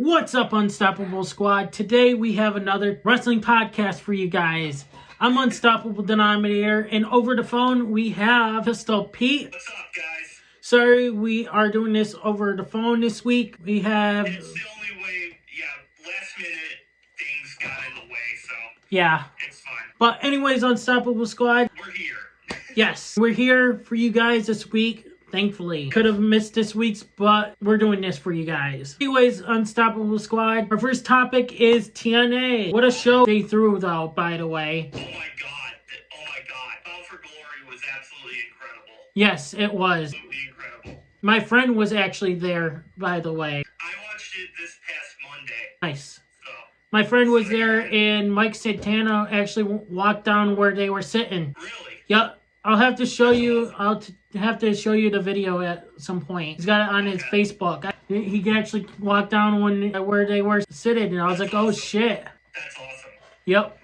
What's up, Unstoppable Squad? Today we have another wrestling podcast for you guys. I'm Unstoppable Denominator, and over the phone we have Pistol Pete. What's up, guys? Sorry, we are doing this over the phone this week. We have... It's the only way, last minute things got in the way, so... Yeah. It's fine. But anyways, Unstoppable Squad. We're here. Yes, we're here for you guys this week. Thankfully. Could have missed this week's, but we're doing this for you guys. Anyways, Unstoppable Squad, our first topic is TNA. What a show they threw, though, by the way. Oh my god. All for Glory was absolutely incredible. Yes, it was. Absolutely incredible. My friend was actually there, by the way. I watched it this past Monday. Nice. So, My friend was there, and Mike Santana actually walked down where they were sitting. really? Yep. I'll have to show you. Have to show you the video at some point. He's got it on his Facebook. He actually walked down where they were sitting, and I was like, "Oh shit!" That's awesome. Yep,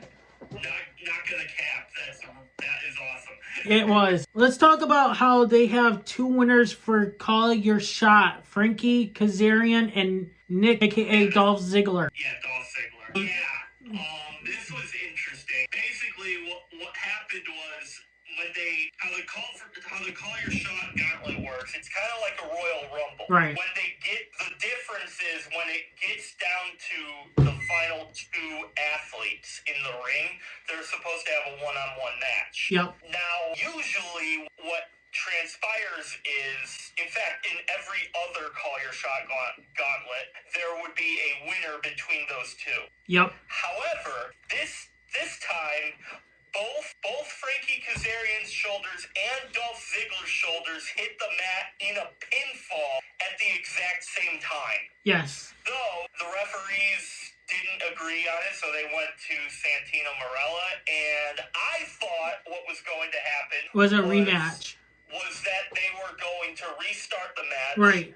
Not gonna cap. That is awesome. it was. Let's talk about how they have two winners for Call Your Shot: Frankie Kazarian and Nick, aka Dolph Ziggler. Yeah, Dolph Ziggler. Yeah. This was interesting. Basically, what happened was how the Call Your Shot gauntlet works. It's kind of like a Royal Rumble. Right. When they get the difference is when it gets down to the final two athletes in the ring, they're supposed to have a one-on-one match. Yep. Now, usually what transpires is, in fact, in every other Call Your Shot gauntlet, there would be a winner between those two. Yep. However, this time, both Frankie Kazarian's shoulders and Dolph Ziggler's shoulders hit the mat in a pinfall at the exact same time. Yes. Though the referees didn't agree on it, so they went to Santino Marella, and I thought what was going to happen Was a rematch. Was that they were going to restart the match. Right.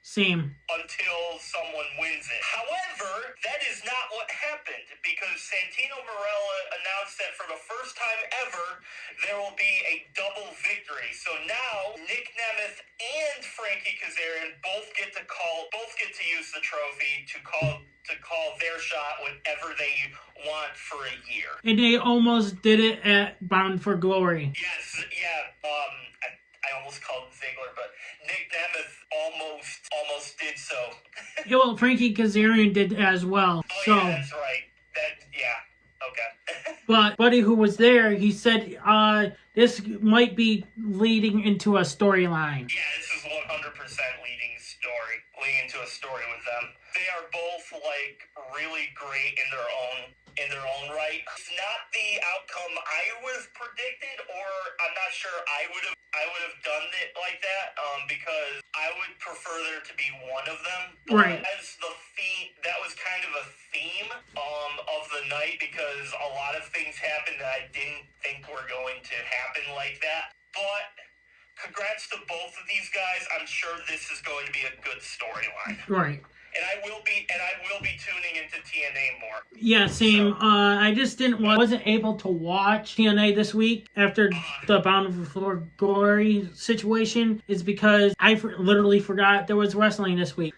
Same. Until someone wins it. However, that is not what happened, because Santino Marella announced that for the first time ever, there will be a double victory. So now Nick Nemeth and Frankie Kazarian both get to use the trophy to call their shot whenever they want for a year. And they almost did it at Bound for Glory. Yes, yeah. I almost called him Ziggler, but Nick Nemeth almost did so. Yeah, well, Frankie Kazarian did as well. Oh, so, yeah, that's right. Okay. But Buddy, who was there, he said this might be leading into a storyline. Yeah, this is 100% leading into a story with them. They are both really great in their own right. It's not the outcome I would have predicted, or I'm not sure I would have done it like that, because I would prefer there to be one of them. But right. As the theme, that was kind of a theme of the night, because a lot of things happened that I didn't think were going to happen like that. But congrats to both of these guys. I'm sure this is going to be a good storyline. Right. And I will be tuning into TNA more. Yeah, same. So, I just wasn't able to watch TNA this week after the Bound for Glory situation, is because I literally forgot there was wrestling this week.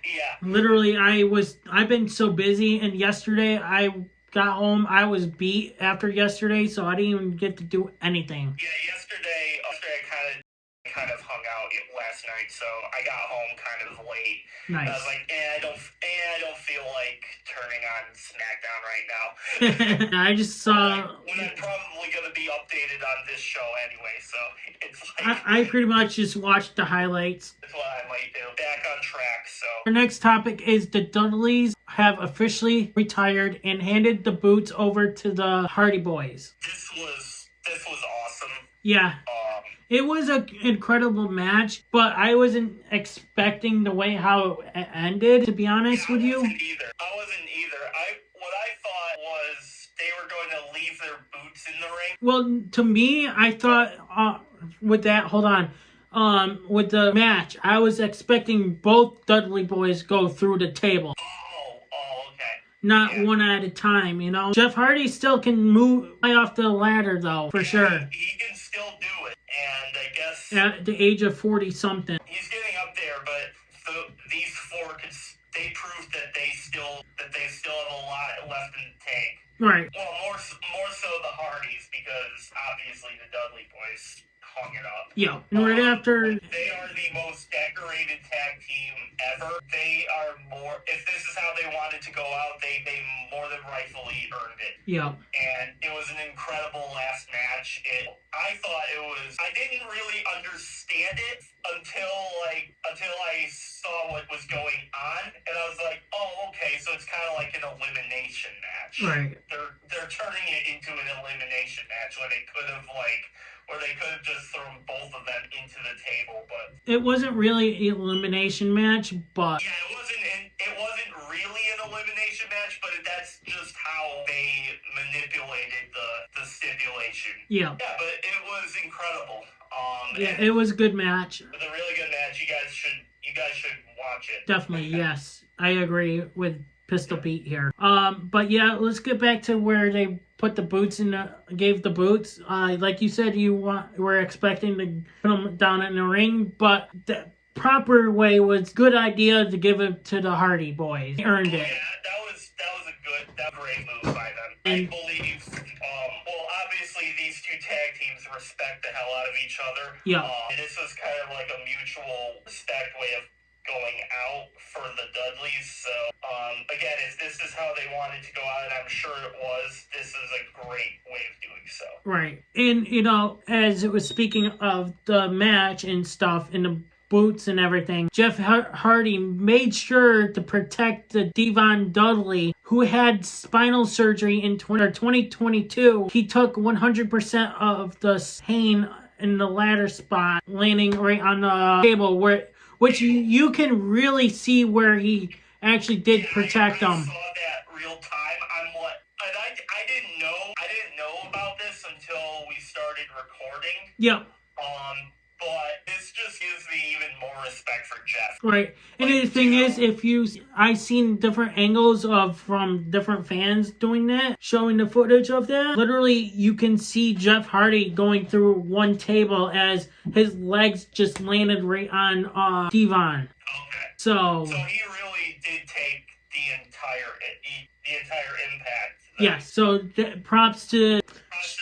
yeah. Literally, I've been so busy, and yesterday I got home, I was beat after yesterday, so I didn't even get to do anything. Yeah, yesterday I kind of hung out last night, so I got home kind of late. Nice. I was like, I don't feel like turning on SmackDown right now. I just saw... when I'm probably going to be updated on this show anyway, so it's like... I pretty much just watched the highlights. That's what I might do. Back on track, so... Our next topic is the Dudleys have officially retired and handed the boots over to the Hardy Boys. This was awesome. Yeah. It was an incredible match, but I wasn't expecting the way how it ended, to be honest with you. I wasn't either. What I thought was they were going to leave their boots in the ring. Well, to me, I thought with the match, I was expecting both Dudley boys go through the table. Oh, okay. Not one at a time, you know. Jeff Hardy still can move high off the ladder, though, for sure. He can still do it, and I guess... At the age of 40-something. He's getting up there, but these four could they proved that they still have a lot left in the tank. Right. Well, more so the Hardys, because obviously the Dudley boys hung it up. Yeah, and right after... They are the most decorated tag team ever. They are more... If this is how they wanted to go out, they more than rightfully earned it. Yeah. And it was an incredible last match. I thought it was... I didn't really understand it until I saw what was going on, and I was like, oh, okay, so it's kind of like an elimination match. Right. They're turning it into an elimination match when they could have just thrown both of them into the table, but it wasn't really an elimination match, but yeah, it wasn't really an elimination match, but that's just how they manipulated the stipulation. Yeah. Yeah, but it was incredible. Yeah, it was a good match. It was a really good match. You guys should watch it. Definitely, yes. I agree with Pistol Pete here. But yeah, let's get back to where they put the boots in, gave the boots. Like you said, were expecting to put them down in the ring, but the proper way was good idea to give it to the Hardy Boys. They earned it. Yeah, that was a great move by them. I believe, well, obviously these two tag teams respect the hell out of each other. Yeah. And this was kind of like a mutual respect way of going out for the Dudleys. So, again, if this is how they wanted to go out, and I'm sure it was, this is a great way of doing so. Right. And, as it was speaking of the match and stuff, and the boots and everything, Jeff Hardy made sure to protect the D-Von Dudley, who had spinal surgery in 2022. He took 100% of the pain in the ladder spot, landing right on the table, which you can really see where he actually did protect him. I saw that real time. I didn't know about this until we started recording. Yep. But this just gives me even more respect for Jeff. Right. And the thing is, I've seen different angles from different fans doing that, showing the footage of that. Literally, you can see Jeff Hardy going through one table as his legs just landed right on Devon. Okay. So he really did take the entire impact. Yes. So props to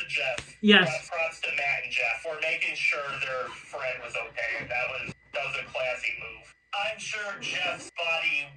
Jeff. Yes. Props to Matt and Jeff for making sure their friend was okay. That was a classy move. I'm sure Jeff's body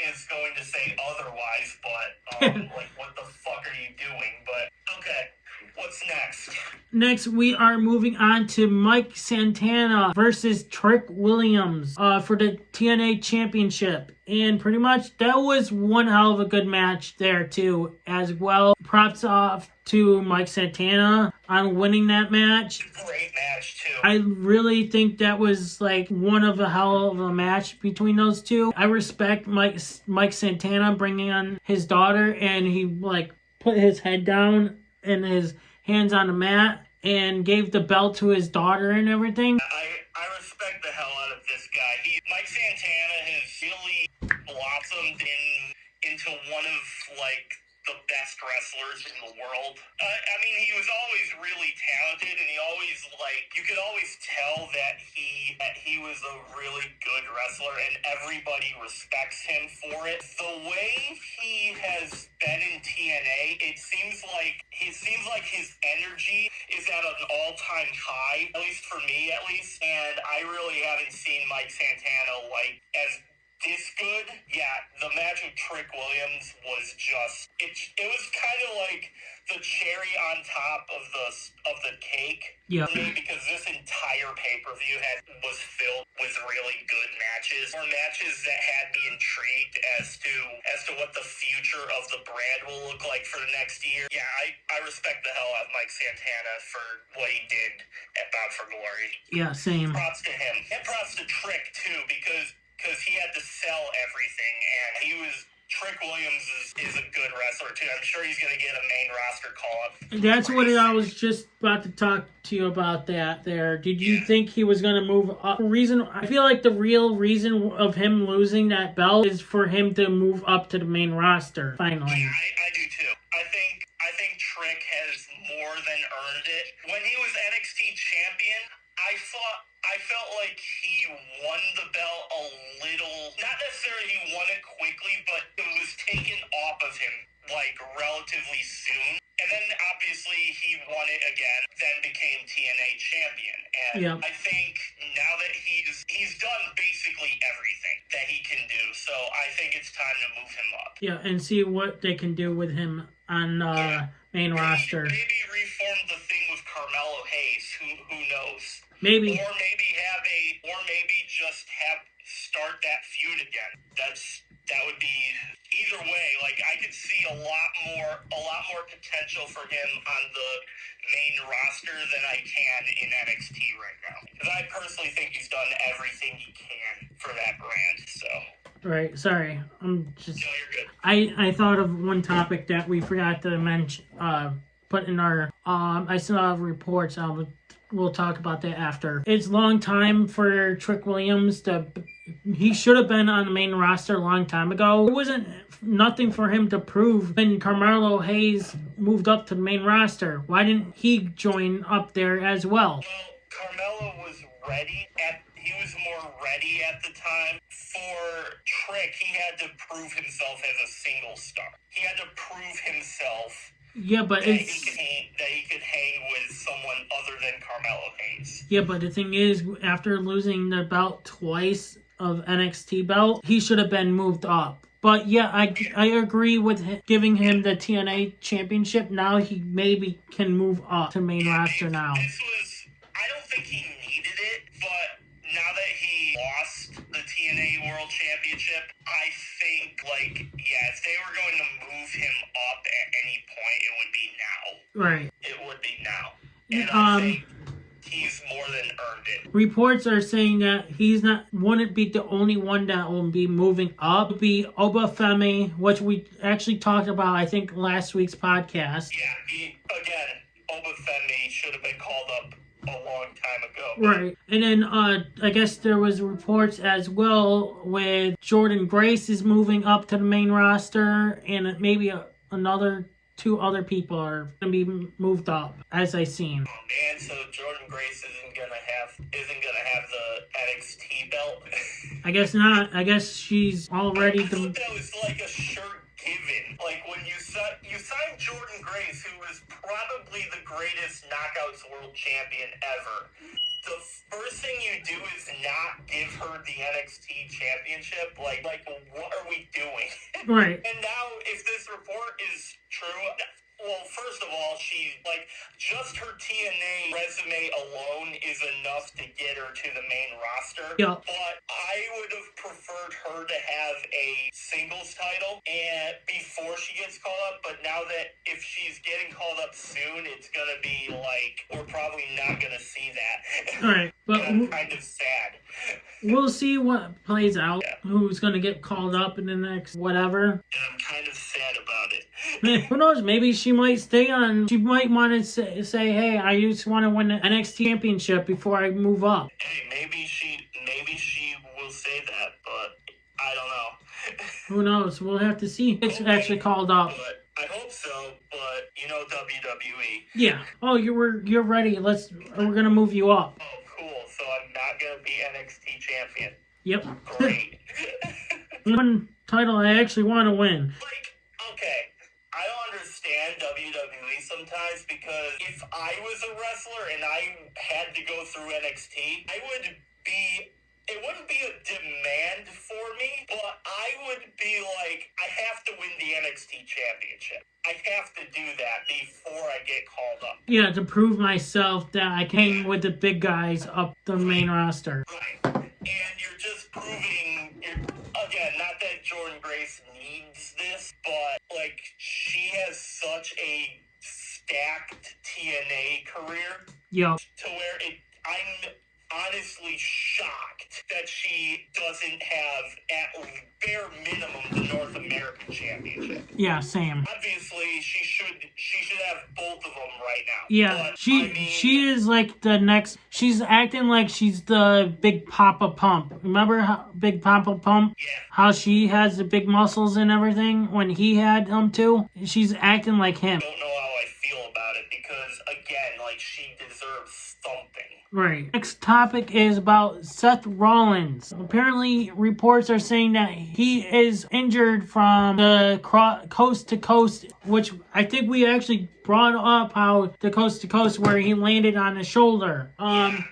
is going to say otherwise, but like, what the fuck are you doing? But okay, what's next? Next, we are moving on to Mike Santana versus Trick Williams for the TNA Championship. And pretty much that was one hell of a good match there too as well. Props off to Mike Santana on winning that match. Great match too. I really think that was like one of a hell of a match between those two. I respect Mike Santana bringing on his daughter, and he like put his head down and his hands on the mat and gave the belt to his daughter and everything. I respect the hell out of this guy. Mike Santana has really blossomed into one of like the best wrestlers in the world. I mean, he was always really talented, and you could always tell that he was a really good wrestler, and everybody respects him for it. The way he has been in TNA, it seems like his energy is at an all-time high, at least for me, and I really haven't seen Mike Santana like as this good. Yeah, the match with Trick Williams was just it was kind of like the cherry on top of the cake. Yeah. For me, because this entire pay-per-view was filled with really good matches, or matches that had me intrigued as to what the future of the brand will look like for the next year. Yeah, I respect the hell out of Mike Santana for what he did at Bound for Glory. Yeah, same. Props to him. And props to Trick too, because he had to sell everything, and Trick Williams is a good wrestler too. I'm sure he's going to get a main roster call-up. That's what I was just about to talk to you about that there. Did you think he was going to move up? I feel like the real reason of him losing that belt is for him to move up to the main roster, finally. Yeah, I do too. I think Trick has more than earned it. When he was NXT champion, I I felt like he won the belt a little, not necessarily he won it quickly, but it was taken off of him like relatively soon. And then obviously he won it again, then became TNA champion. And I think now that he's done basically everything that he can do, so I think it's time to move him up. Yeah, and see what they can do with him on main roster. Maybe reform the thing with Carmelo Hayes. Who knows? Maybe. Or maybe just start that feud again. That would be, either way, like I could see a lot more potential for him on the main roster than I can in NXT right now. Because I personally think he's done everything he can for that brand, so. Right, sorry. I'm just... No, you're good. I thought of one topic that we forgot to mention, put in our... I saw reports, we'll talk about that after. It's a long time for Trick Williams to... He should have been on the main roster a long time ago. It wasn't nothing for him to prove when Carmelo Hayes moved up to the main roster. Why didn't he join up there as well? Well, Carmelo was ready. He was more ready at the time. For Trick, he had to prove himself as a single star. He had to prove himself... Yeah, but that he could hang with someone other than Carmelo Hayes. Yeah, but the thing is, after losing the belt twice of NXT belt, he should have been moved up. But yeah, I agree with giving him the TNA championship. Now he maybe can move up to main roster now. I don't think he needed it, but now that he lost the TNA World Championship, I think, if they were going to move him up at any point, it would be now. Right. It would be now. And I think he's more than earned it. Reports are saying that wouldn't be the only one that will be moving up. It would be Obafemi, which we actually talked about, I think, last week's podcast. Yeah, Obafemi should have been called up a long time ago. Right. And then I guess there was reports as well with Jordan Grace is moving up to the main roster, and maybe two other people are going to be moved up, as I seen. Oh man, so Jordan Grace isn't gonna have the NXT belt. I guess not. I guess she's already. I thought that was like a shirt given. Like when you signed Jordan Grace, who was probably the greatest Knockouts World Champion ever. The first thing you do is not give her the NXT championship. Like what are we doing? Right. And now, if this report is true, well, first of all, just her TNA resume alone is enough to get her to the main roster. Yeah. But I would have preferred her to have a singles title and before she gets called up. But now that if she's getting called up soon, it's going to be we're probably not going to see that. All right. But I'm kind of sad. We'll see what plays out. Yeah. Who's going to get called up in the next whatever. And I'm kind of sad about it. Who knows? Maybe she might stay on. She might want to say, hey, I just want to win the NXT championship before I move up. Hey, maybe she will say that, but I don't know. Who knows? We'll have to see. It's actually called up. But I hope so, but WWE. Yeah. Oh, you're ready. We're gonna move you up. Oh, cool. So I'm not gonna be NXT champion. Yep. Great. One title I actually want to win. Okay. I don't understand WWE sometimes because if I was a wrestler and I had to go through NXT, it wouldn't be a demand for me, but I would be like, I have to win the NXT championship. I have to do that before I get called up. Yeah, to prove myself that I came with the big guys up the main roster. Right. And you're just proving, again, not that Jordan Grace needs this, but, she has such a stacked TNA career. Yeah. To where I'm honestly shocked that she doesn't have, at bare minimum, the North American Championship. Yeah, same. Obviously, she should have both of them right now. Yeah, but, she is like the next. She's acting like she's the Big Papa Pump. Remember how Big Papa Pump? Yeah. How she has the big muscles and everything when he had them too. She's acting like him. I don't know how I feel about it because, again, she deserves something. Right. Next topic is about Seth Rollins. Apparently, reports are saying that he is injured from the coast to coast, which I think we actually brought up how the coast to coast where he landed on his shoulder.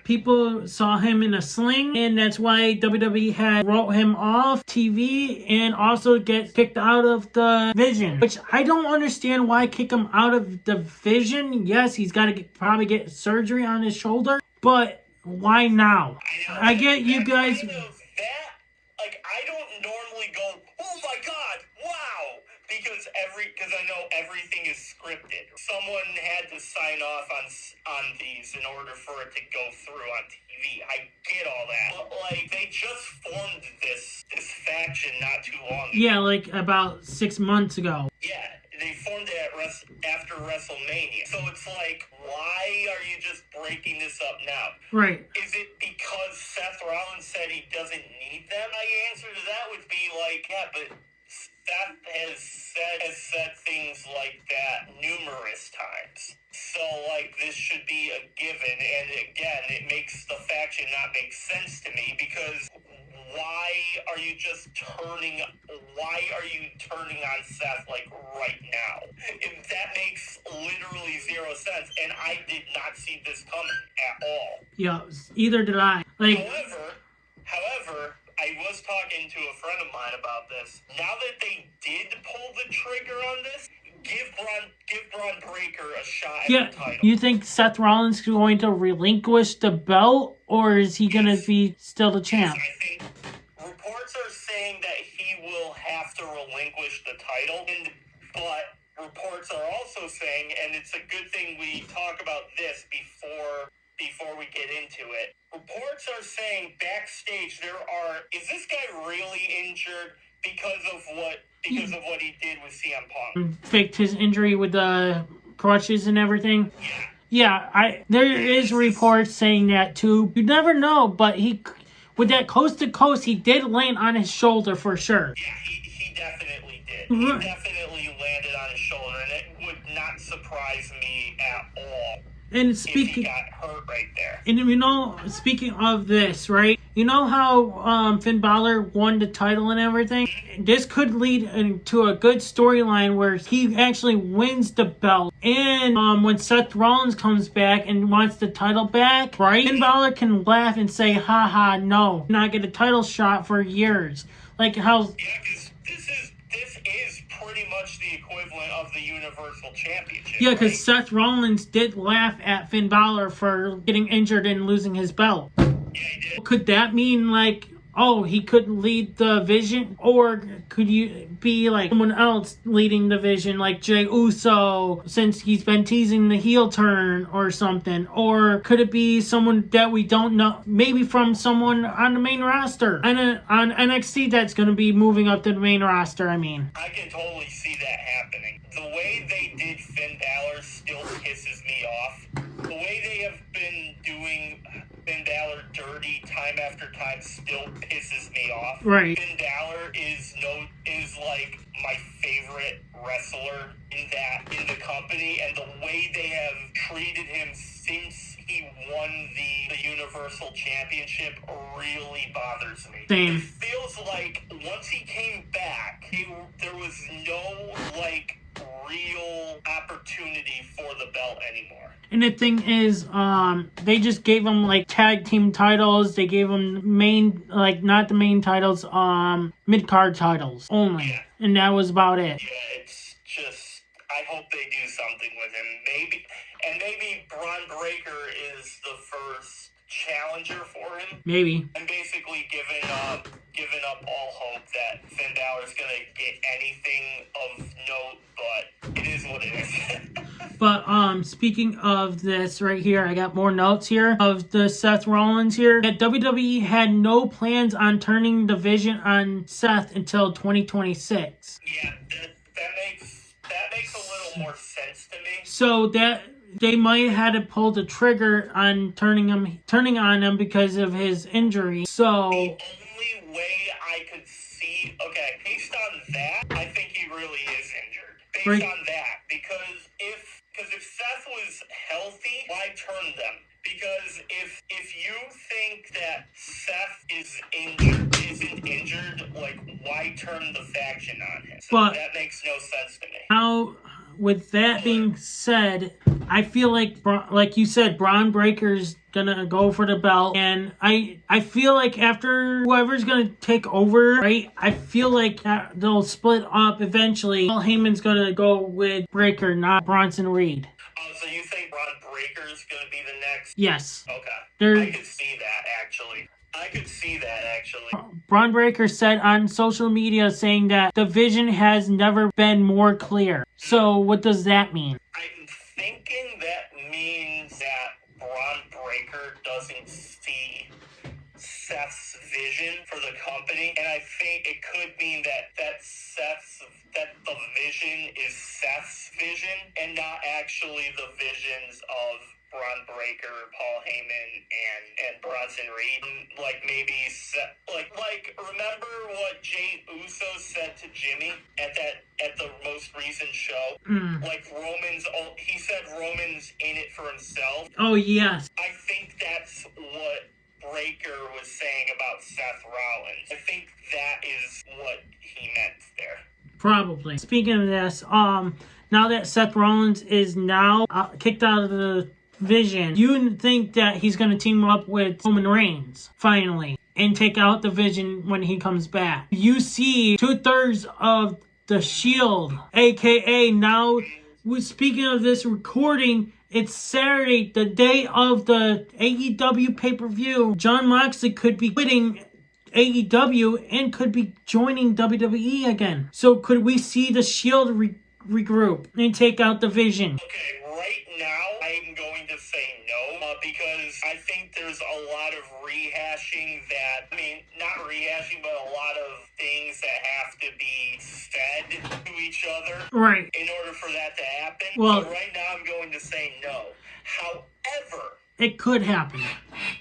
People saw him in a sling, and that's why WWE had wrote him off TV and also get kicked out of the division, which I don't understand why kick him out of the division. Yes, he's got to probably get surgery on his shoulder, but why now? I get you guys. I don't normally go, oh my god, wow, because I know everything is scripted. Someone had to sign off on these in order for it to go through on TV. I get all that, but they just formed this faction not too long ago. Yeah, like about 6 months ago. Yeah, they formed it after WrestleMania. So it's why are you just breaking this up now? Right. Is it because Seth Rollins said he doesn't need them? My answer to that would be yeah, but Seth has said things like that numerous times. So, this should be a given. And again, it makes the faction not make sense to me because why are you turning on Seth right now? That makes literally zero sense, and I did not see this coming at all. Yeah, either did I. However, I was talking to a friend of mine about this. Now that they did pull the trigger on this, give Braun Breaker a shot at the title. You think Seth Rollins is going to relinquish the belt, or is he going to be still the champ? Yes, I think reports are saying that he will have to relinquish the title, but reports are also saying, and it's a good thing we talk about this before we get into it. Reports are saying backstage is this guy really injured because of what he did with CM Punk? Faked his injury with the crutches and everything? Yeah, there is reports saying that too. You never know, but with that coast to coast, he did land on his shoulder for sure. Yeah, he definitely did. He definitely landed on his shoulder, and it would not surprise me at all. And if he got hurt right there. And speaking of this, right? You know how Finn Balor won the title and everything? This could lead into a good storyline where he actually wins the belt. And when Seth Rollins comes back and wants the title back, right? Finn Balor can laugh and say, haha, no, not get a title shot for years. Like how... Yeah, because this is pretty much the equivalent of the Universal Championship. Yeah, because Seth Rollins did laugh at Finn Balor for getting injured and losing his belt. Yeah, he did. Could that mean he couldn't lead the division? Or could you be someone else leading the division, like Jey Uso, since he's been teasing the heel turn or something? Or could it be someone that we don't know, maybe from someone on the main roster, on NXT that's going to be moving up to the main roster, I mean? I can totally see that happening. The way they did Finn Balor still pisses me off. The way they have been doing Finn Balor dirty time after time still pisses me off. Right. Finn Balor is my favorite wrestler in the company, and the way they have treated him since he won the Universal Championship really bothers me. Same. It feels like once he came back, there was no real opportunity for the belt anymore. And the thing is, they just gave him tag team titles. They gave him not the main titles, mid-card titles only. Yeah. And that was about it. Yeah, it's just, I hope they do something with him. Maybe Braun Breaker is the first challenger for him. Maybe. I'm basically giving up all hope that Finn Balor's gonna get anything of note, but it is what it is. But speaking of this right here, I got more notes here of the Seth Rollins here. That WWE had no plans on turning the division on Seth until 2026. Yeah, that makes a little more sense to me. So that they might have to pull the trigger on turning on him because of his injury. So the only way I could see, based on that, I think he really is injured. Based on that, because if Seth was healthy, why turn them? Because if vision on him. So But that makes no sense to me. How, with that being said, I feel like you said, Braun Breaker's gonna go for the belt, and I feel like after whoever's gonna take over, right? I feel like they'll split up eventually. Paul Heyman's gonna go with Breaker, not Bronson Reed. Oh, so you think Braun Breaker's gonna be the next? Yes. Okay. I could see that actually. Braun Breaker said on social media saying that the vision has never been more clear. So what does that mean? I'm thinking that means that Braun Breaker doesn't see Seth's vision for the company, and I think it could mean that the vision is Seth's vision and not actually the visions of Braun Breaker, Paul Heyman, and Bronson Reed. Like maybe like remember what Jey Uso said to Jimmy at the most recent show? Like he said Roman's in it for himself. Oh yes. I think that's what Breaker was saying about Seth Rollins. I think that is what he meant there. Probably. Speaking of this, now that Seth Rollins is now kicked out of the vision, you think that he's going to team up with Roman Reigns finally and take out the vision when he comes back. You see 2/3 of the Shield, aka now, speaking of this recording, it's Saturday, the day of the AEW pay-per-view. Jon Moxley could be quitting AEW and could be joining WWE again. So could we see the Shield regroup and take out the vision? Okay, right now I'm going to say no, because I think there's a lot of rehashing not rehashing, but a lot of things that have to be said to each other, right, in order for that to happen. Well, so right now I'm going to say no. However, it could happen.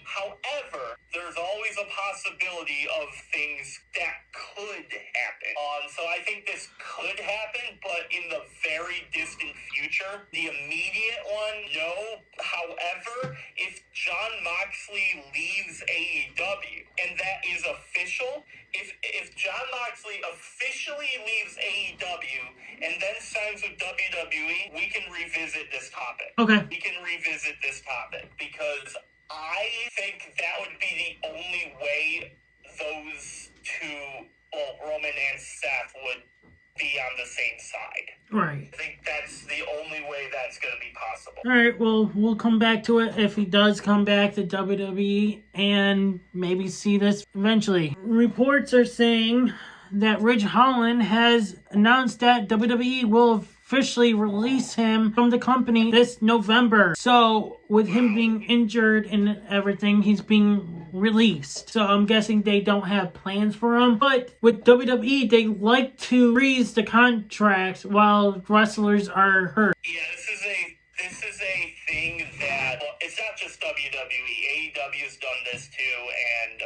However, there's always a possibility of things that could happen. So I think this could happen, but in the very distant future. The immediate one, no. However, if Jon Moxley leaves AEW, and that is official, if Jon Moxley officially leaves AEW and then signs with WWE, we can revisit this topic. Okay. We can revisit this topic, because I think that would be the only way those two, Roman and Seth, would be on the same side. Right. I think that's the only way that's going to be possible. All right, well, we'll come back to it if he does come back to WWE and maybe see this eventually. Reports are saying that Ridge Holland has announced that WWE will officially release him from the company this November. So with him being injured and everything, he's being released. So I'm guessing they don't have plans for him. But with WWE, they like to freeze the contracts while wrestlers are hurt. Yeah, this is a thing that, it's not just WWE. AEW has done this too, and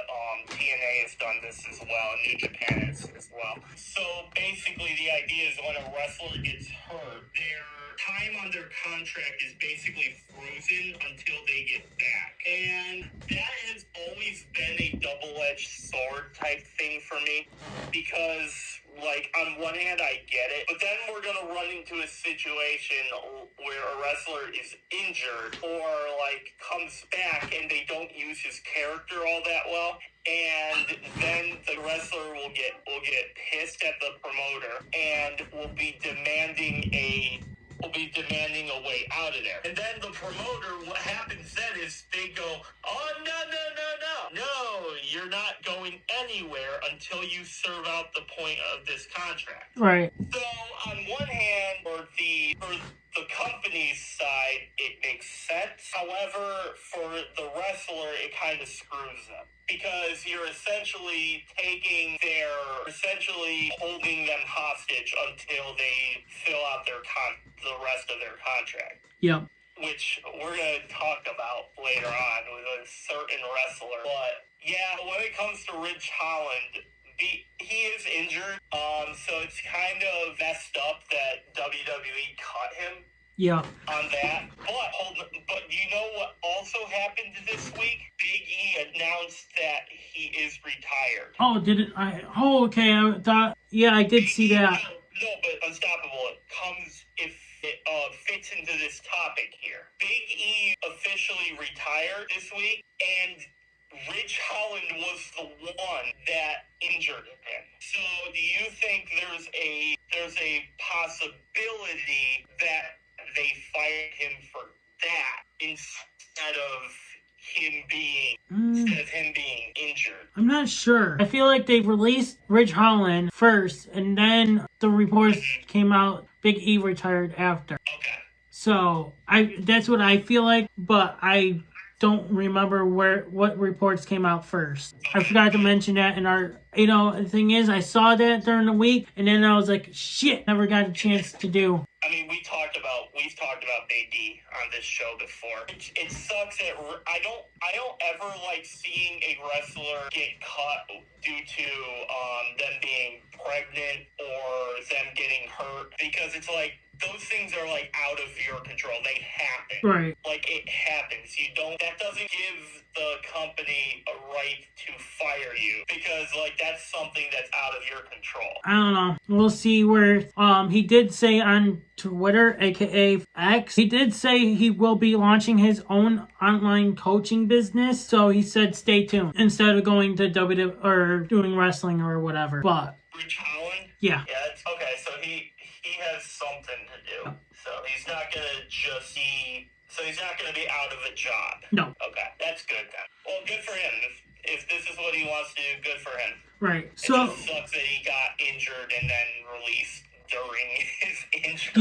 TNA has done this as well, and New Japan has as well. So basically the idea is when a wrestler gets hurt, their time on their contract is basically frozen until they get back. And that has always been a double-edged sword type thing for me, because like, on one hand, I get it, but then we're going to run into a situation where a wrestler is injured or, like, comes back and they don't use his character all that well, and then the wrestler will get pissed at the promoter and will be demanding a way out of there. And then the promoter, what happens then is they go, oh, no, you're not going anywhere until you serve out the point of this contract. Right. So on one hand, for the company's side, it makes sense. However, for the wrestler, it kind of screws them, because you're essentially holding them hostage until they fill out the rest of their contract. Yep. Which we're going to talk about later on with a certain wrestler. But yeah, when it comes to Ridge Holland, he is injured, so it's kind of messed up that WWE cut him. Yeah. On that, but do you know what also happened this week? Big E announced that he is retired. Oh, did it? Okay. I thought. Yeah, I did see that. No, but Unstoppable. It fits into this topic here. Big E officially retired this week, and Ridge Holland was the one that injured him. So, do you think there's a possibility that they fired him for that instead of him being injured? I'm not sure. I feel like they released Ridge Holland first, and then the reports came out. Big E retired after. Okay. So that's what I feel like, but I don't remember what reports came out first. I forgot to mention that in our, the thing is, I saw that during the week, and then I was like, shit, never got a chance to do. I mean, we've talked about Big E on this show before. It sucks that I don't ever like seeing a wrestler get cut due to them being pregnant or them getting hurt, because it's like those things are like out of your control. They happen. Right. Like, it happens. That doesn't give the company a right to fire you, because like that's something that's out of your control. I don't know. We'll see where he did say on Twitter, aka X, he did say he will be launching his own online coaching business. So he said stay tuned instead of going to WWE or doing wrestling or whatever. But Ridge Holland? Yeah. Yeah, okay, so he has something to do. So he's not gonna be out of a job. No. Okay, that's good then. Well, good for him. If this is what he wants to do, good for him. Right. It So just sucks that he got injured and then released during his injury.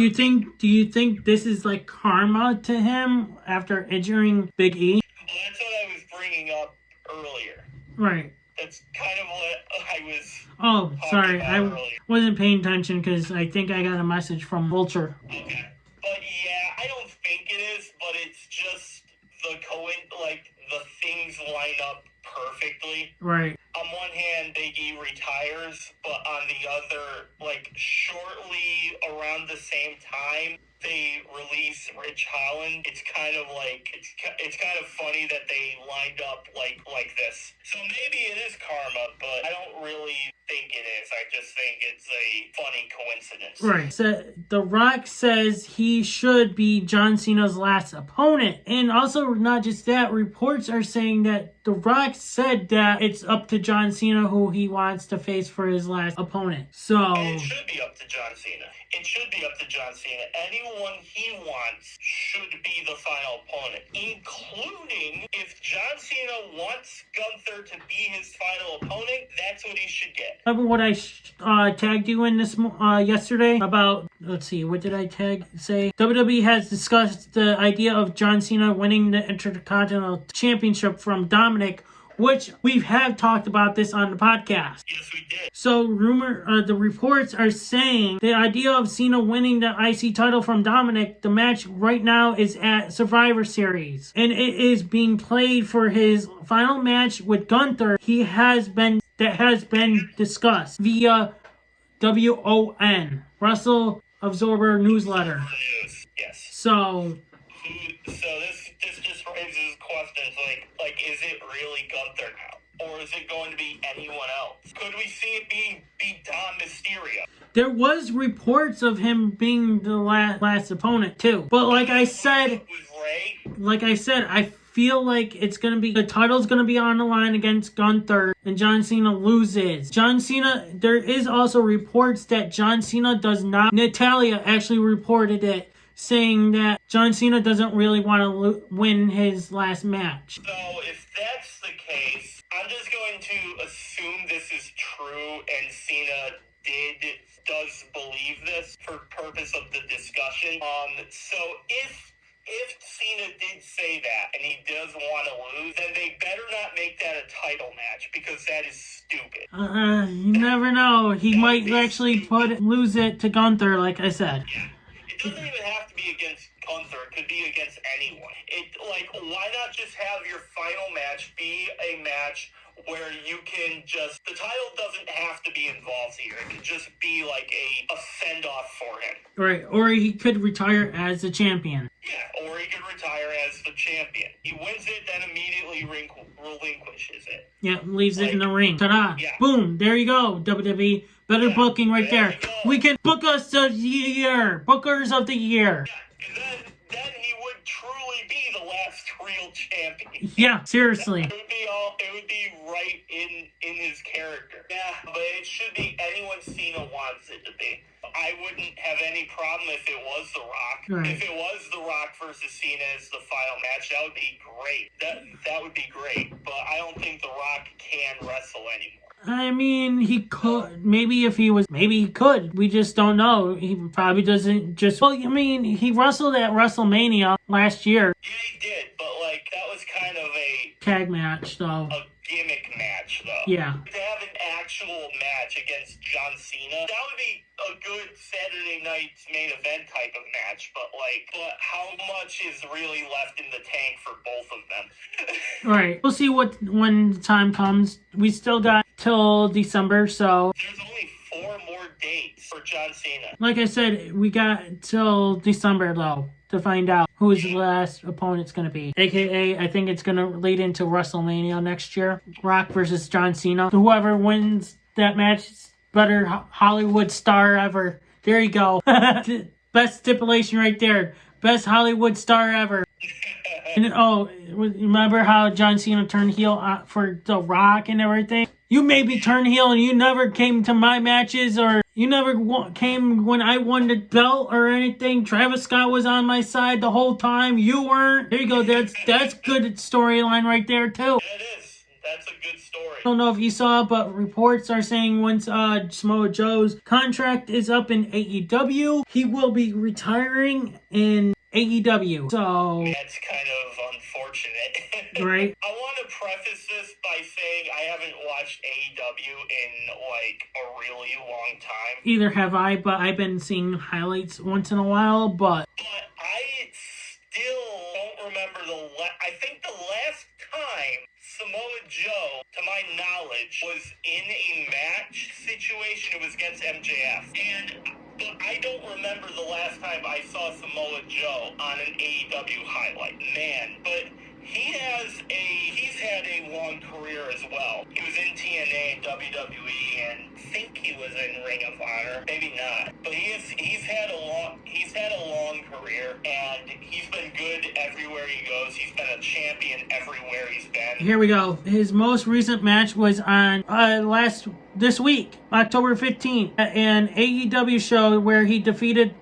do you think this is like karma to him after injuring Big E? Well, that's what I was bringing up earlier. Right. That's kind of what I was. Oh, sorry. I earlier. wasn't paying attention because I think I got a message from Vulture. Okay. But yeah, I don't think it is, but it's just the things line up perfectly. Right. On one hand, Big E retires, but on the other, like, shortly around the same time, they release Ridge Holland. It's kind of like, it's kind of funny that they lined up like this. So maybe it is karma, but I don't really think it is. I just think it's a funny coincidence. Right. So The Rock says he should be John Cena's last opponent. And also, not just that, reports are saying that The Rock said that it's up to John Cena who he wants to face for his last opponent. So And it should be up to John Cena. It should be up to John Cena. Anyone he wants should be the final opponent, including if John Cena wants Gunther to be his final opponent, that's what he should get. remember what I tagged you in this yesterday about, let's see, what did I say? WWE has discussed the idea of John Cena winning the Intercontinental Championship from Dominic, which we have talked about this on the podcast. Yes, we did. So the reports are saying the idea of Cena winning the IC title from Dominic, the match right now is at Survivor Series. And it is being played for his final match with Gunther. That has been discussed via WON, Wrestle Absorber newsletter. Yes. So this just raises questions like is it really Gunther now? Or is it going to be anyone else? Could we see it be Dom Mysterio? there was reports of him being the last opponent too. But like I said, I feel like the title's gonna be on the line against Gunther and John Cena loses. There is also reports that John Cena does not. Natalia actually reported it, saying that John Cena doesn't really want to win his last match. So if that's the case, I'm just going to assume this is true and Cena does believe this for purpose of the discussion. So if Cena did say that and he does want to lose, then they better not make that a title match, because that is stupid. You never know. He might actually lose it to Gunther, like I said. Yeah. It doesn't even have to be against Gunther. It could be against anyone. Why not just have your final match be a match where you can the title doesn't have to be involved here. It could just be like a send-off for him. Right, or he could retire as a champion. Yeah, or he could retire as the champion. He wins it, then immediately relinquishes it. Yeah, leaves it in the ring. Ta-da! Yeah. Boom! There you go, WWE. Better booking right there. We can book us of the year. Bookers of the year. Yeah, and then he would truly be the last real champion. Yeah, seriously. It would be right in his character. Yeah, but it should be anyone Cena wants it to be. I wouldn't have any problem if it was The Rock. Right. If it was The Rock versus Cena as the final match, that would be great. That would be great. But I don't think The Rock can wrestle anymore. I mean, he could. Maybe if he was, maybe he could. We just don't know. He probably doesn't just. Well, I mean, he wrestled at WrestleMania last year. Yeah, he did, but like that was kind of a tag match, though. A gimmick match, though. Yeah. To have an actual match against John Cena, that would be a good Saturday night's main event type of match. But how much is really left in the tank for both of them? Right. We'll see when the time comes. We still got till December, so. There's only 4 more dates for John Cena. Like I said, we got till December, though, to find out who his last opponent's going to be. AKA, I think it's going to lead into WrestleMania next year. Rock versus John Cena. Whoever wins that match is better Hollywood star ever. There you go. Best stipulation right there. Best Hollywood star ever. And remember how John Cena turned heel for The Rock and everything? You made me turn heel and you never came to my matches, or you never came when I won the belt or anything. Travis Scott was on my side the whole time. You weren't. There you go. That's good storyline right there, too. Yeah, it is. That's a good story. I don't know if you saw, but reports are saying once Samoa Joe's contract is up in AEW, he will be retiring in AEW. So that's kind of unfortunate. Right. I want to preface this by saying I haven't watched AEW in like a really long time. Either have I, but I've been seeing highlights once in a while, but I still don't remember I think the last time Samoa Joe, to my knowledge, was in a match situation, it was against MJF. But I don't remember the last time I saw Samoa Joe on an AEW highlight. Man, but he's had a long career as well. He was in TNA and WWE, and I think he was in Ring of Honor. Maybe not. But he's had a long career, and he's been good everywhere he goes. He's been a champion everywhere he's been. Here we go. His most recent match was on this week, October 15th, an AEW show where he defeated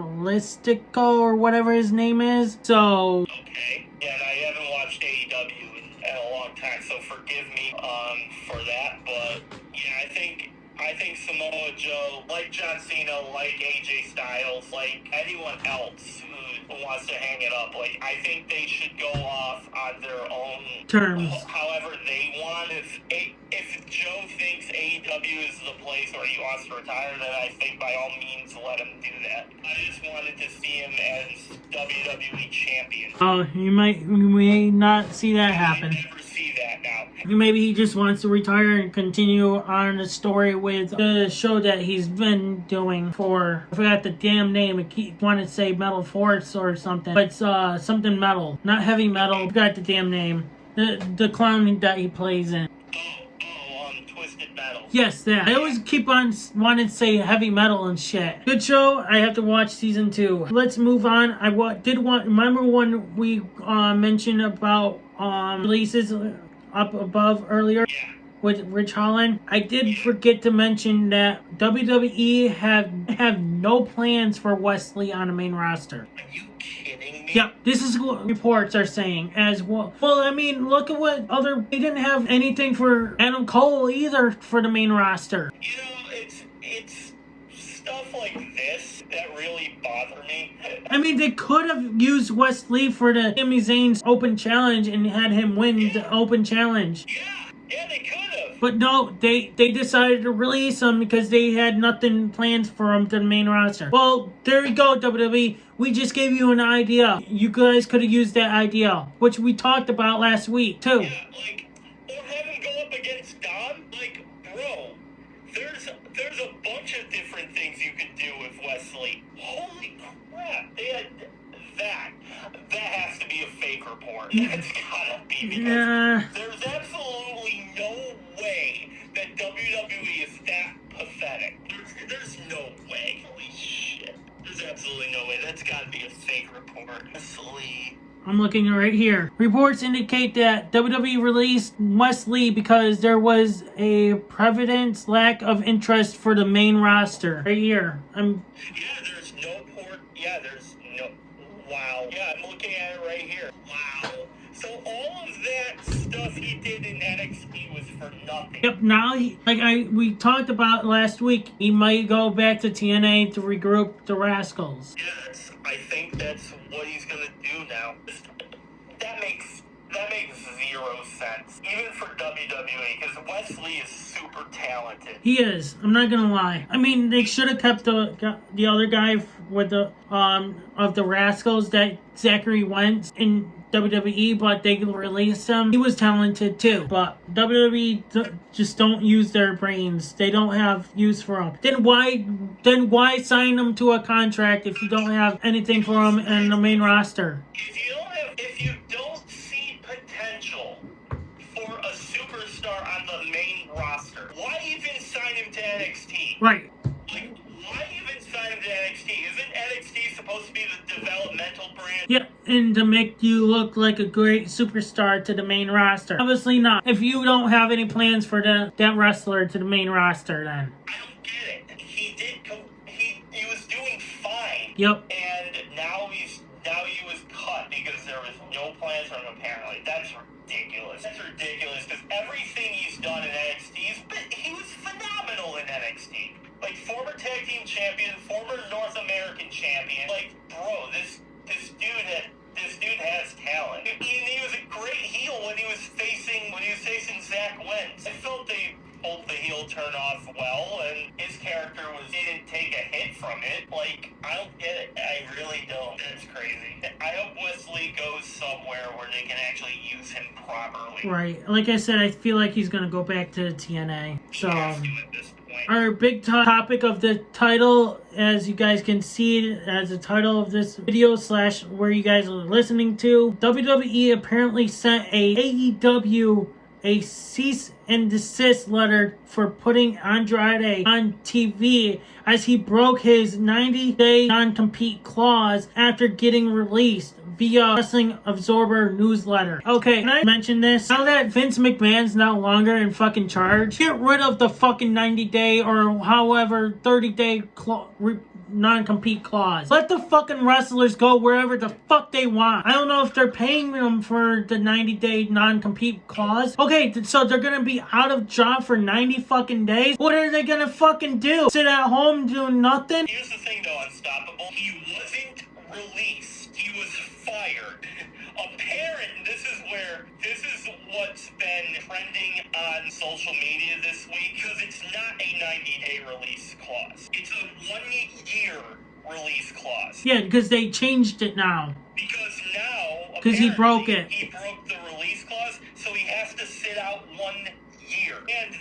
Listico or whatever his name is. So okay, yeah, and I haven't watched AEW in a long time, so forgive me for that. But yeah, I think Samoa Joe, like John Cena, like AJ Styles, like anyone else who wants to hang it up, like I think they should go off on their own terms, however they want. If Joe thinks AEW is the place where he wants to retire, then I think by all means let him do that. I just wanted to see him as WWE champion. Oh, you may not see that happen. I never see that now. Maybe he just wants to retire and continue on the story with the show that he's been doing for, I forgot the damn name. I wanted to say Metal Force or something. But it's something metal. Not heavy metal. I forgot the damn name. The clown that he plays in. Twisted Metal. Yes, that. I always keep on wanting to say heavy metal and shit. Good show. I have to watch season 2. Let's move on. Remember when we mentioned about releases up above earlier? Yeah. With Rich Holland? I did forget to mention that WWE have no plans for Wesley on the main roster. Are you kidding me? Yep, this is what reports are saying as well. Well, I mean, look at what they didn't have anything for Adam Cole either for the main roster. You know, it's stuff like this that really bother me. I mean, they could have used Wesley for the Sami Zayn's open challenge and had him win the open challenge. Yeah, they could have. But no, they decided to release him because they had nothing planned for him to the main roster. Well, there you go, WWE. We just gave you an idea. You guys could have used that idea, which we talked about last week, too. Yeah, or have him go up against Dom. Bro, there's a bunch of different things you could do with Wesley. Holy crap. Yeah, they had that. That has to be a fake report. That's gotta be, because there's absolutely no way that WWE is that pathetic. There's no way. Holy shit. There's absolutely no way. That's gotta be a fake report. Honestly. I'm looking right here. Reports indicate that WWE released Wesley because there was a prevalent lack of interest for the main roster. Right here. Yeah, there's no port. Yeah, there's no. Wow. Yeah, I'm looking at it right here. Wow. So all of that stuff he did in NXT was for nothing. Yep. Now, we talked about last week, he might go back to TNA to regroup the Rascals. Yeah, I think that's what he's gonna do now. That makes zero sense, even for WWE, because Wesley is super talented. He is. I'm not gonna lie. I mean, they should have kept the other guy with the of the Rascals, that Zachary Wentz, in WWE, but they released him. He was talented too, but WWE just don't use their brains. They don't have use for him. Then why sign him to a contract if you don't have anything for him in the main roster? If you don't see potential for a superstar on the main roster, why even sign him to NXT? Right. Like, why even sign him to NXT? Isn't NXT supposed to be the developmental brand? Yeah, and to make you look like a great superstar to the main roster. Obviously not. If you don't have any plans for that wrestler to the main roster, then. I don't get it. He was doing fine. Yep. And now he was cut because there was no plans for him, apparently. That's ridiculous. That's ridiculous, because everything he's done in NXT, he was phenomenal in NXT. Like, former tag team champion, former North American champion. Like, bro, this dude has talent. He was a great heel when he was facing Zach Wentz. I felt they pulled the heel turn off well, and his character didn't take a hit from it. Like, I don't get it. I really don't. That's crazy. I hope Wesley goes somewhere where they can actually use him properly. Right. Like I said, I feel like he's gonna go back to TNA. So. He has to at this point. Our big topic of the title, as you guys can see it as the title of this video / where you guys are listening to, WWE apparently sent AEW a cease and desist letter for putting Andrade on TV as he broke his 90-day non-compete clause after getting released via Wrestling Observer newsletter. Okay, can I mention this? Now that Vince McMahon's no longer in fucking charge, get rid of the fucking 90-day or however 30-day non-compete clause. Let the fucking wrestlers go wherever the fuck they want. I don't know if they're paying them for the 90-day non-compete clause. Okay, so they're gonna be out of job for 90 fucking days? What are they gonna fucking do? Sit at home doing nothing? Here's the thing though, Unstoppable. He wasn't released. He was fired. This is what's been trending on social media this week, because it's not a 90-day release clause. It's a 1-year release clause. Yeah, because they changed it now. Because now, because he broke it. He broke the release clause, so he has to sit out 1 year. And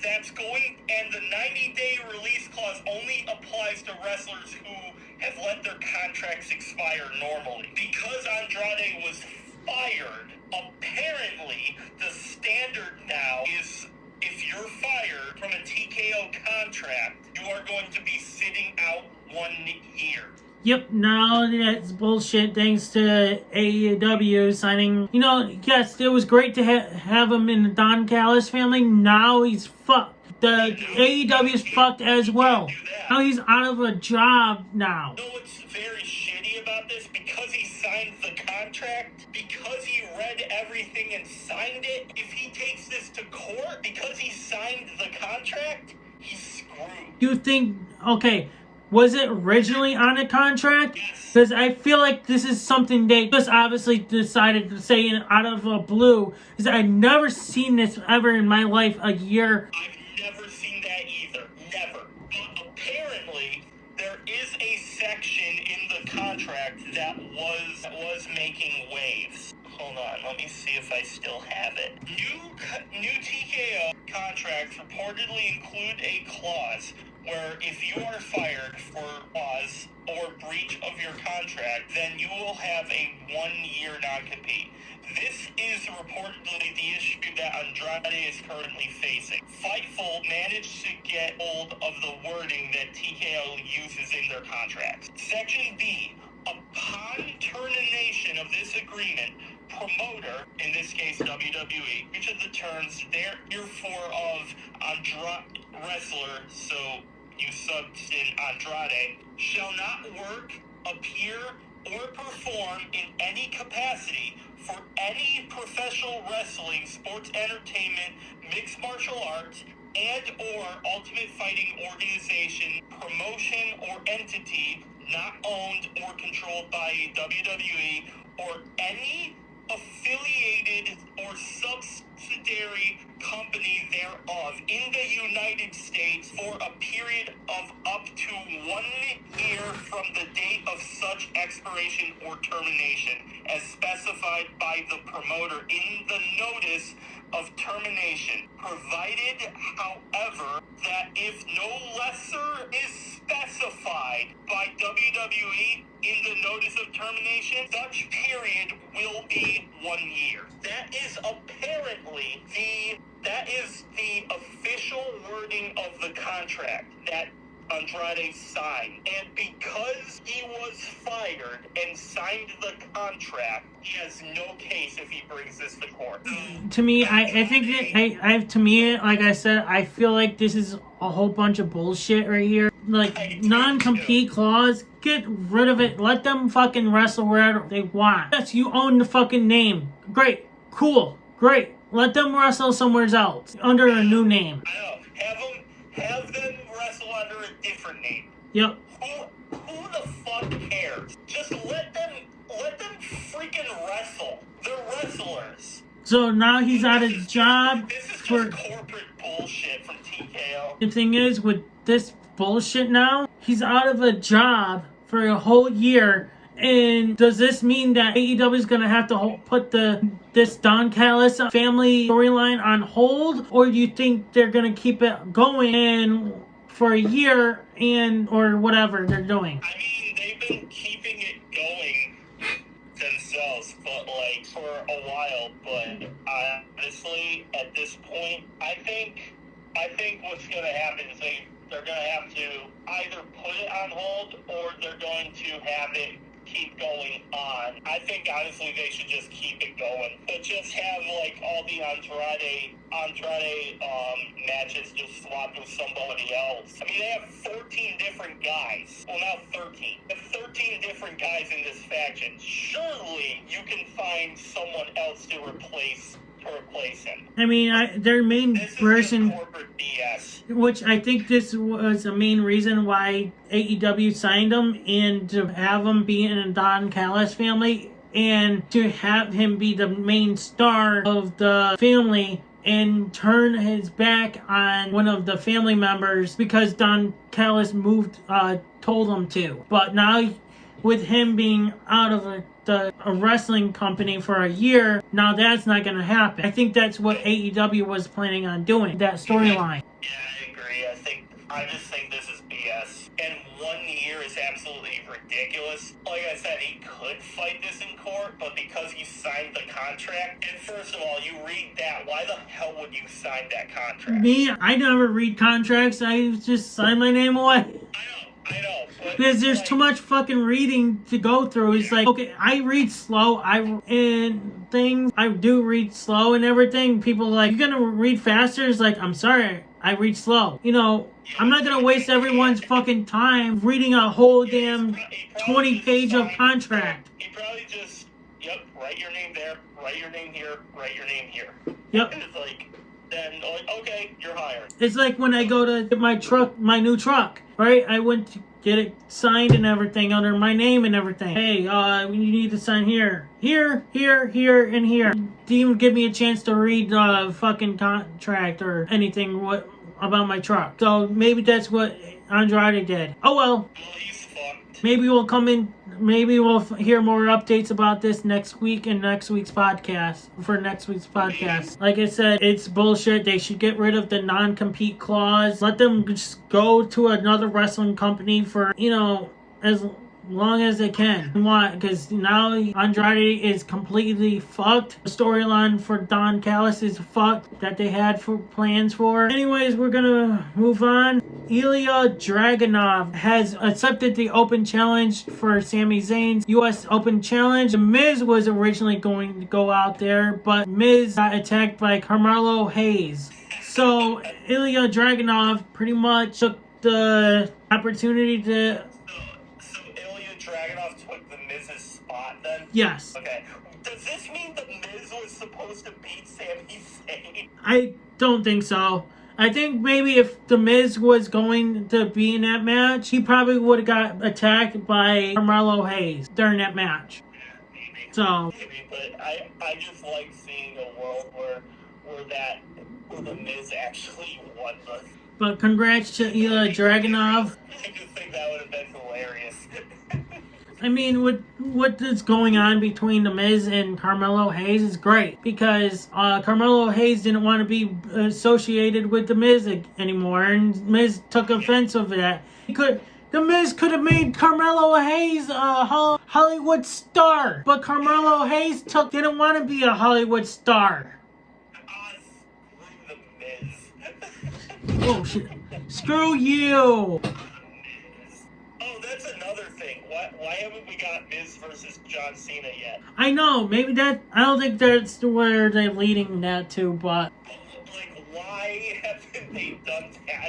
the 90-day release clause only applies to wrestlers who have let their contracts expire normally. Because Andrade was fired, apparently the standard now is if you're fired from a TKO contract, you are going to be sitting out 1 year. Yep, now that's bullshit thanks to AEW signing. You know, yes, it was great to have him in the Don Callis family. Now he's fucked. The AEW is fucked as well. Now he's out of a job now. You know what's very shitty about this? Because he signed the contract, because he read everything and signed it, if he takes this to court, because he signed the contract, he's screwed. You think, okay, was it originally on a contract? Yes. Because I feel like this is something they just obviously decided to say out of the blue. Because I've never seen this ever in my life, a year. I've never seen that either. Never. But apparently, there is a section in the contract that was making waves. Hold on, let me see if I still have it. New TKO contracts reportedly include a clause where if you are fired for cause or breach of your contract, then you will have a 1-year non-compete. This is reportedly the issue that Andrade is currently facing. Fightful managed to get hold of the wording that TKO uses in their contracts. Section B, upon termination of this agreement, promoter, in this case WWE, which of the terms therefore of Andrade wrestler, so you subbed in Andrade, shall not work, appear, or perform in any capacity for any professional wrestling, sports entertainment, mixed martial arts, and or ultimate fighting organization, promotion, or entity not owned or controlled by WWE or any affiliated or subsidiary company thereof in the United States for a period of up to 1 year from the date of such expiration or termination as specified by the promoter in the notice of termination, provided, however, that if no lesser is specified by WWE in the notice of termination, such period will be 1 year. That is apparently the official wording of the contract that Andrade signed. And because he was fired and signed the contract, he has no case if he brings this to court. To me, I think that to me, like I said, I feel like this is a whole bunch of bullshit right here. Like, non-compete clause, get rid of it. Let them fucking wrestle wherever they want. Yes, you own the fucking name. Great. Cool. Great. Let them wrestle somewhere else under a new name. I know. Have them wrestle under a different name. Yep. Who the fuck cares? Just let them freaking wrestle. They're wrestlers. So now he's out of job. This is just corporate bullshit from TKO. The thing is, with this bullshit now, he's out of a job for a whole year. And does this mean that AEW is going to have to put this Don Callis family storyline on hold? Or do you think they're going to keep it going and for a year or whatever they're doing? I mean, they've been keeping it going themselves, but like for a while. But honestly, at this point, I think what's going to happen is they're going to have to either put it on hold or they're going to have it keep going on. I think honestly they should just keep it going, but just have like all the Andrade matches just swapped with somebody else. I mean, they have 14 different guys. Well, now 13. They have 13 different guys in this faction. Surely you can find someone else to replace him. I mean, their main person, corporate BS. Which I think this was the main reason why AEW signed him, and to have him be in a Don Callis family, and to have him be the main star of the family and turn his back on one of the family members because Don Callis told him to. But now, with him being out of a wrestling company for a year, now that's not going to happen. I think that's what AEW was planning on doing, that storyline. Yeah, I agree. I just think this is BS. And 1 year is absolutely ridiculous. Like I said, he could fight this in court, but because he signed the contract, and first of all, you read that, why the hell would you sign that contract? Me, I never read contracts. I just sign my name away. I know. Because there's too much fucking reading to go through. It's like, okay, I read slow. I do read slow and everything. People are like, you're gonna read faster? It's like, I'm sorry, I read slow. You know, I'm not gonna waste everyone's fucking time reading a whole damn 20-page of contract. He probably just, write your name there, write your name here, write your name here. Yep. And it's like, then, okay, you're hired. It's like when I go to get my new truck, right? I went to get it signed and everything under my name and everything. Hey, you need to sign here, and here. Didn't even give me a chance to read the fucking contract or anything about my truck. So maybe that's what Andrade did. Oh well. Well, he's fucked. Maybe we'll come in. Maybe we'll hear more updates about this next week in next week's podcast. Like I said, it's bullshit. They should get rid of the non-compete clause. Let them just go to another wrestling company for, as long as they can. Why? Because now Andrade is completely fucked. The storyline for Don Callis is fucked that they had for plans for. Anyways, we're gonna move on. Ilya Dragunov has accepted the open challenge for Sami Zayn's U.S. Open Challenge. The Miz was originally going to go out there, but Miz got attacked by Carmelo Hayes. So Ilya Dragunov pretty much took the opportunity to... So Ilya Dragunov took the Miz's spot then? Yes. Okay. Does this mean the Miz was supposed to beat Sami Zayn? I don't think so. I think maybe if The Miz was going to be in that match, he probably would have got attacked by Carmelo Hayes during that match. Yeah, maybe. So, Maybe, but I just like seeing a world where The Miz actually won the... but congrats to Ilya Dragunov. I just think that would have been hilarious. I mean, what is going on between The Miz and Carmelo Hayes is great because Carmelo Hayes didn't want to be associated with The Miz anymore, and Miz took offense of that. The Miz could have made Carmelo Hayes a Hollywood star, but Carmelo Hayes didn't want to be a Hollywood star. Screw The Miz. Oh shit! Screw you! Oh, that's another thing. Why haven't we got Miz versus John Cena yet? I know, maybe that... I don't think that's where they're leading that to, but... Like, why haven't they done that?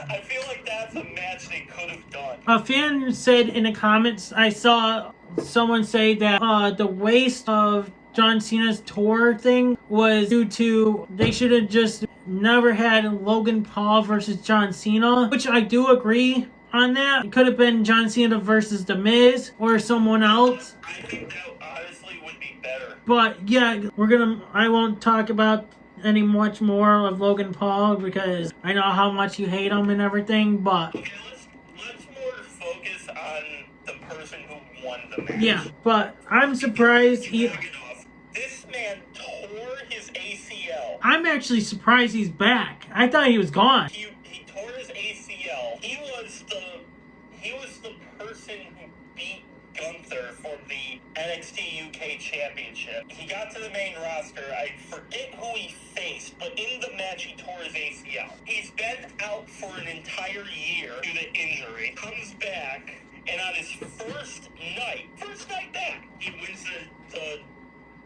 I feel like that's a match they could have done. A fan said in the comments, I saw someone say that the waste of John Cena's tour thing was due to... They should have just never had Logan Paul versus John Cena, which I do agree on that. It could have been John Cena versus The Miz or someone else. I think that honestly would be better. But yeah, I won't talk about much more of Logan Paul because I know how much you hate him and everything, but... Okay, let's more focus on the person who won the match. Yeah, but I'm surprised This man tore his ACL. I'm actually surprised he's back. I thought he was gone. He tore his ACL. He was the person who beat Gunther for the NXT UK Championship. He got to the main roster. I forget who he faced, but in the match he tore his ACL. He's been out for an entire year due to injury. Comes back, and on his first night back, he wins the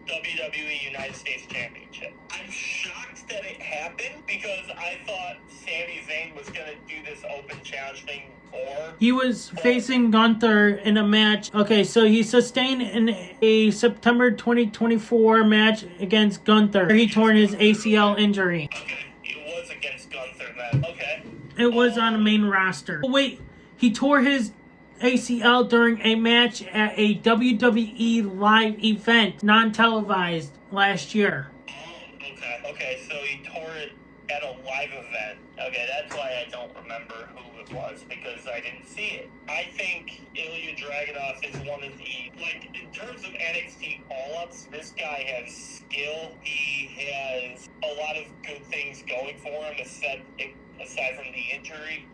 WWE United States Championship. I'm shocked that it happened because I thought Sami Zayn was going to do this open challenge thing before. He was facing Gunther in a match. Okay, so he sustained in a September 2024 match against Gunther. He tore his ACL injury. Okay, it was against Gunther then. Okay. It was on the main roster. Oh, wait, he tore his ACL during a match at a WWE live event, non-televised, last year. Oh, okay, so he tore it at a live event. Okay, that's why I don't remember who it was, because I didn't see it. I think Ilya Dragunov is one of the, in terms of NXT call-ups, this guy has skill. He has a lot of good things going for him, aside from the injury.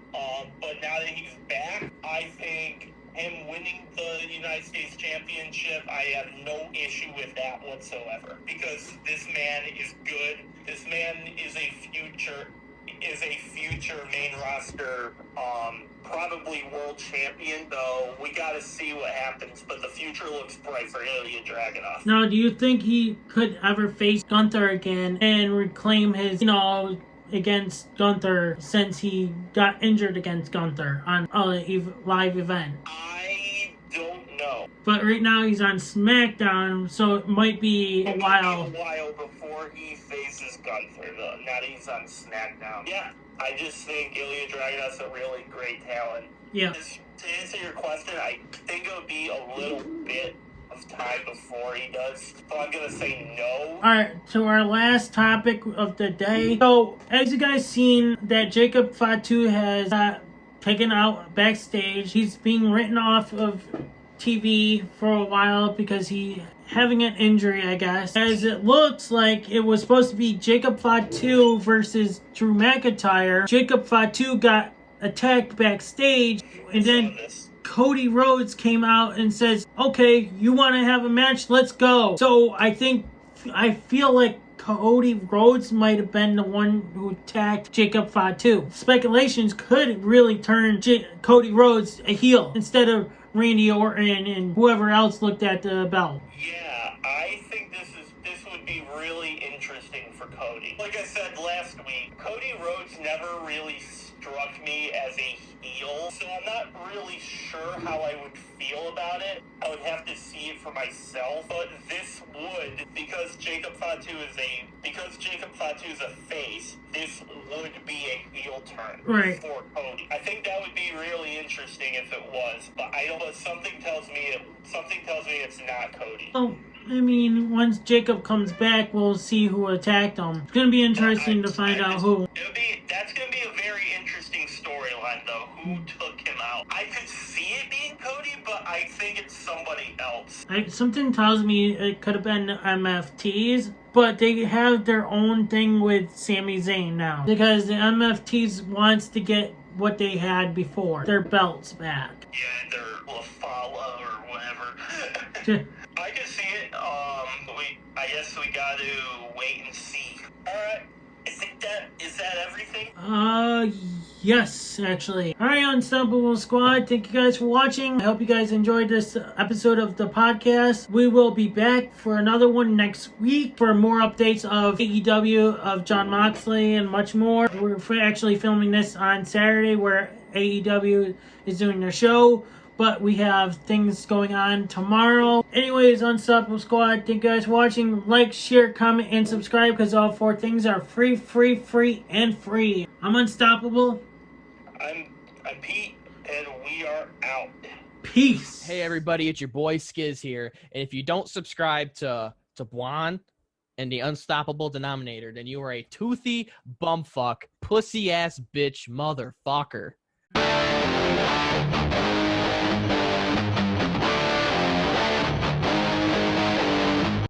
But now that he's back, I think him winning the United States Championship, I have no issue with that whatsoever. Because this man is good. This man is a future main roster, probably world champion, though we gotta see what happens, but the future looks bright for Ilya Dragunov. Now, do you think he could ever face Gunther again and reclaim his, against Gunther since he got injured against Gunther on a live event? I don't know. But right now he's on SmackDown, so it might be a while. Might be a while before he faces Gunther, though. Now that he's on SmackDown. Yeah, I just think Ilya Dragunov's a really great talent. Yeah. To answer your question, I think it would be a little bit of time before he does, so I'm gonna say no. Alright, so our last topic of the day. So, as you guys seen, that Jacob Fatu has taken out backstage. He's being written off of TV for a while because he having an injury, I guess. As it looks like it was supposed to be Jacob Fatu versus Drew McIntyre. Jacob Fatu got attacked backstage, and then Cody Rhodes came out and says, okay, you want to have a match? Let's go. So I feel like Cody Rhodes might have been the one who attacked Jacob Fatu. Speculations could really turn Cody Rhodes a heel instead of Randy Orton and whoever else looked at the belt. Yeah, I think this would be really interesting for Cody. Like I said last week, Cody Rhodes never really struck me as a heel, so I'm not really sure how I would feel about it. I would have to see it for myself, but this would, because Jacob Fatu is a face, this would be a heel turn for Cody. I think that would be really interesting if it was, but something tells me it's not Cody. Oh, I mean, once Jacob comes back, we'll see who attacked him. It's gonna be interesting to find out who. That's gonna be a very interesting storyline, though. Who took him out? I could see it being Cody, but I think it's somebody else. Something tells me it could have been MFTs, but they have their own thing with Sami Zayn now because the MFTs wants to get what they had before, their belts back. Yeah, their Lafala or whatever. I can see it. I guess we got to wait and see. All right. Is that everything? Yes, actually. All right, Unstoppable Squad. Thank you guys for watching. I hope you guys enjoyed this episode of the podcast. We will be back for another one next week for more updates of AEW, of Jon Moxley, and much more. We're actually filming this on Saturday where AEW is doing their show, but we have things going on tomorrow. Anyways, Unstoppable Squad, thank you guys for watching. Like, share, comment, and subscribe because all 4 things are free, and free. I'm Unstoppable. I'm Pete, and we are out. Peace. Hey, everybody, it's your boy Skiz here. And if you don't subscribe to Blonde and the Unstoppable Denominator, then you are a toothy bumfuck, pussy-ass bitch motherfucker.